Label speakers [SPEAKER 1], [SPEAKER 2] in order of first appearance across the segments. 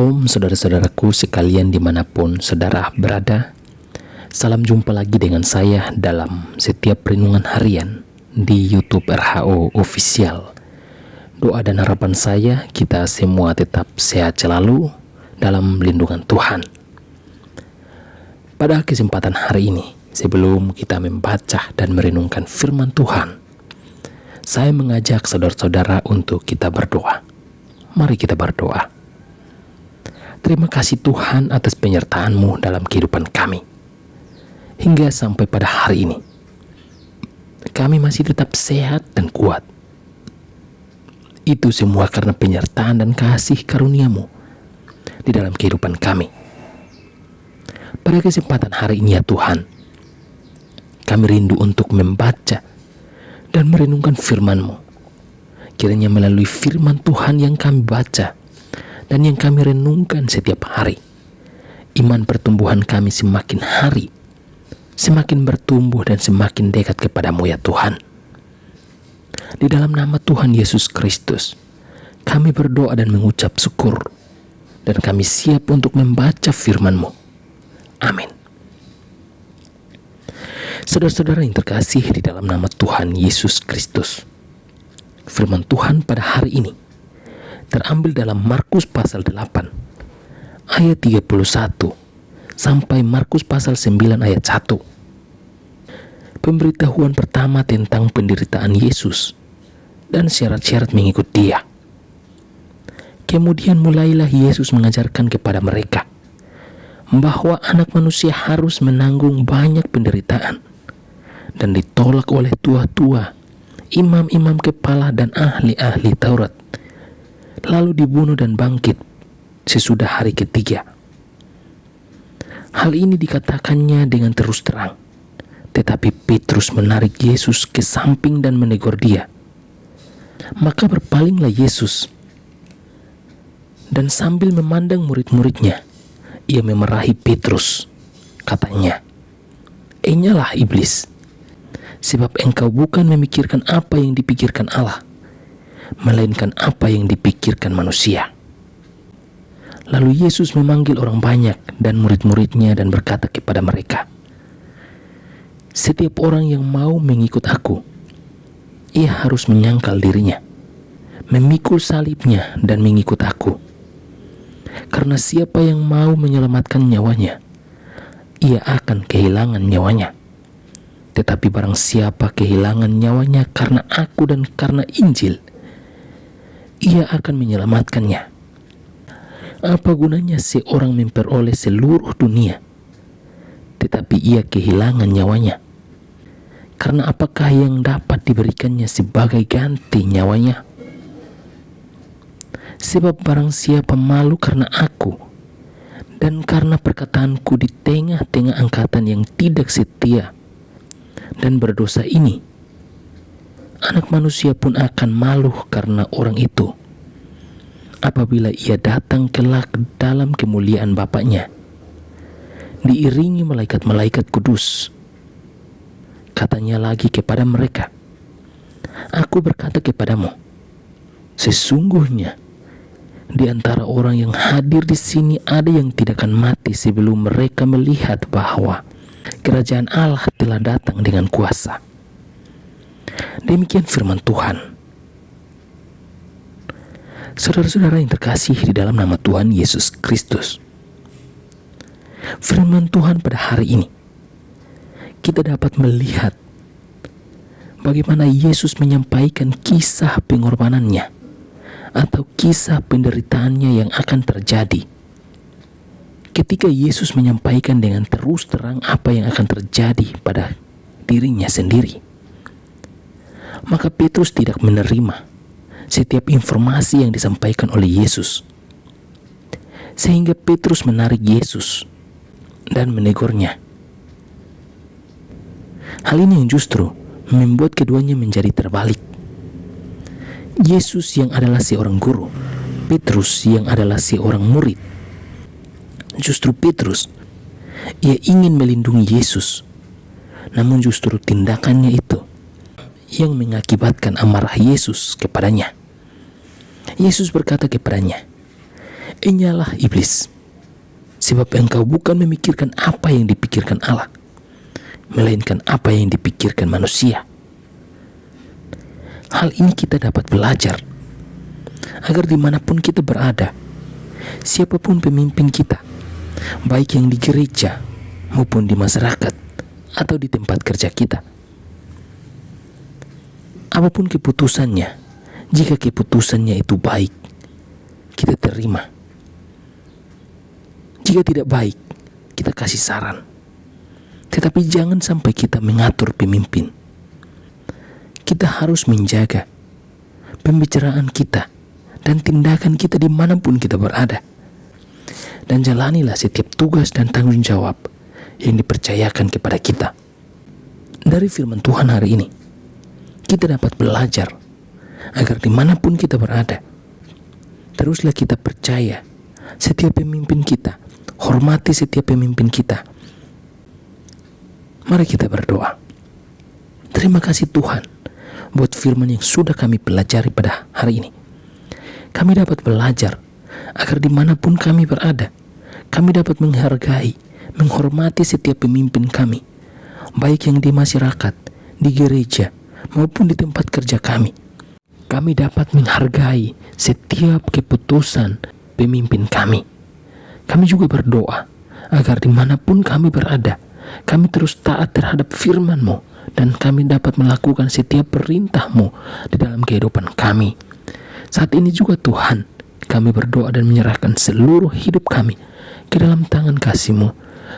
[SPEAKER 1] Shalom saudara-saudaraku sekalian dimanapun saudara berada. Salam jumpa lagi dengan saya dalam setiap renungan harian di YouTube RHO Official. Doa dan harapan saya kita semua tetap sehat selalu dalam lindungan Tuhan. Pada kesempatan hari ini, sebelum kita membaca dan merenungkan firman Tuhan, saya mengajak saudara-saudara untuk kita berdoa. Mari kita berdoa. Terima kasih Tuhan atas penyertaan-Mu dalam kehidupan kami. Hingga sampai pada hari ini, kami masih tetap sehat dan kuat. Itu semua karena penyertaan dan kasih karunia-Mu di dalam kehidupan kami. Pada kesempatan hari ini ya Tuhan, kami rindu untuk membaca dan merenungkan firman-Mu. Kiranya melalui firman Tuhan yang kami baca dan yang kami renungkan setiap hari, iman pertumbuhan kami semakin hari, semakin bertumbuh dan semakin dekat kepadamu ya Tuhan. Di dalam nama Tuhan Yesus Kristus, kami berdoa dan mengucap syukur, dan kami siap untuk membaca firman-Mu. Amin. Saudara-saudara yang terkasih di dalam nama Tuhan Yesus Kristus, firman Tuhan pada hari ini terambil dalam Markus pasal 8 ayat 31 sampai Markus pasal 9 ayat 1. Pemberitahuan pertama tentang penderitaan Yesus dan syarat-syarat mengikut Dia. Kemudian mulailah Yesus mengajarkan kepada mereka bahwa anak manusia harus menanggung banyak penderitaan dan ditolak oleh tua-tua, imam-imam kepala dan ahli-ahli Taurat, lalu dibunuh dan bangkit sesudah hari ketiga. Hal ini dikatakannya dengan terus terang, tetapi Petrus menarik Yesus ke samping dan menegur dia. Maka berpalinglah Yesus, dan sambil memandang murid-muridnya, ia memarahi Petrus. Katanya, "Enyalah iblis, sebab engkau bukan memikirkan apa yang dipikirkan Allah, melainkan apa yang dipikirkan manusia." Lalu Yesus memanggil orang banyak dan murid-muridnya dan berkata kepada mereka, "Setiap orang yang mau mengikut aku, ia harus menyangkal dirinya, memikul salibnya dan mengikut aku. Karena siapa yang mau menyelamatkan nyawanya, ia akan kehilangan nyawanya. Tetapi barang siapa kehilangan nyawanya karena aku dan karena Injil, ia akan menyelamatkannya. Apa gunanya seorang memperoleh seluruh dunia, tetapi ia kehilangan nyawanya? Karena apakah yang dapat diberikannya sebagai ganti nyawanya? Sebab barang siapa malu karena aku dan karena perkataanku di tengah-tengah angkatan yang tidak setia dan berdosa ini, Anak manusia pun akan malu karena orang itu apabila ia datang kelak dalam kemuliaan Bapaknya, diiringi malaikat-malaikat kudus." Katanya lagi kepada mereka, "Aku berkata kepadamu, sesungguhnya di antara orang yang hadir di sini ada yang tidak akan mati sebelum mereka melihat bahwa kerajaan Allah telah datang dengan kuasa." Demikian firman Tuhan. Saudara-saudara yang terkasih di dalam nama Tuhan Yesus Kristus, firman Tuhan pada hari ini kita dapat melihat bagaimana Yesus menyampaikan kisah pengorbanannya atau kisah penderitaannya yang akan terjadi. Ketika Yesus menyampaikan dengan terus terang apa yang akan terjadi pada dirinya sendiri, maka Petrus tidak menerima setiap informasi yang disampaikan oleh Yesus, sehingga Petrus menarik Yesus dan menegurnya. Hal ini yang justru membuat keduanya menjadi terbalik. Yesus yang adalah seorang guru, Petrus yang adalah seorang murid. Justru Petrus, ia ingin melindungi Yesus, namun justru tindakannya itu yang mengakibatkan amarah Yesus kepadanya. Yesus berkata kepadanya, Enyalah iblis, sebab engkau bukan memikirkan apa yang dipikirkan Allah, melainkan apa yang dipikirkan manusia. Hal ini kita dapat belajar agar dimanapun kita berada, siapapun pemimpin kita, baik yang di gereja maupun di masyarakat atau di tempat kerja kita, apapun keputusannya, jika keputusannya itu baik, kita terima. Jika tidak baik, kita kasih saran. Tetapi jangan sampai kita mengatur pemimpin. Kita harus menjaga pembicaraan kita dan tindakan kita dimanapun kita berada. Dan jalanilah setiap tugas dan tanggung jawab yang dipercayakan kepada kita. Dari firman Tuhan hari ini, kita dapat belajar agar dimanapun kita berada, teruslah kita percaya setiap pemimpin kita, hormati setiap pemimpin kita. Mari kita berdoa. Terima kasih Tuhan buat firman yang sudah kami pelajari pada hari ini. Kami dapat belajar agar dimanapun kami berada, kami dapat menghargai, menghormati setiap pemimpin kami, baik yang di masyarakat, di gereja, maupun di tempat kerja kami. Kami dapat menghargai setiap keputusan pemimpin kami. Kami juga berdoa agar dimanapun kami berada, kami terus taat terhadap firman-Mu, dan kami dapat melakukan setiap perintah-Mu di dalam kehidupan kami. Saat ini juga Tuhan, kami berdoa dan menyerahkan seluruh hidup kami ke dalam tangan kasih-Mu.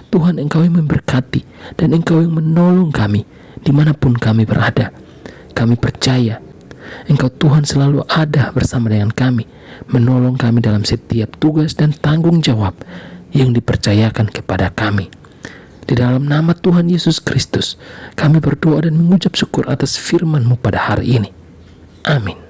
[SPEAKER 1] Tuhan, Engkau yang memberkati dan Engkau yang menolong kami dimanapun kami berada. Kami percaya Engkau Tuhan selalu ada bersama dengan kami, menolong kami dalam setiap tugas dan tanggung jawab yang dipercayakan kepada kami. Di dalam nama Tuhan Yesus Kristus, kami berdoa dan mengucap syukur atas firman-Mu pada hari ini. Amin.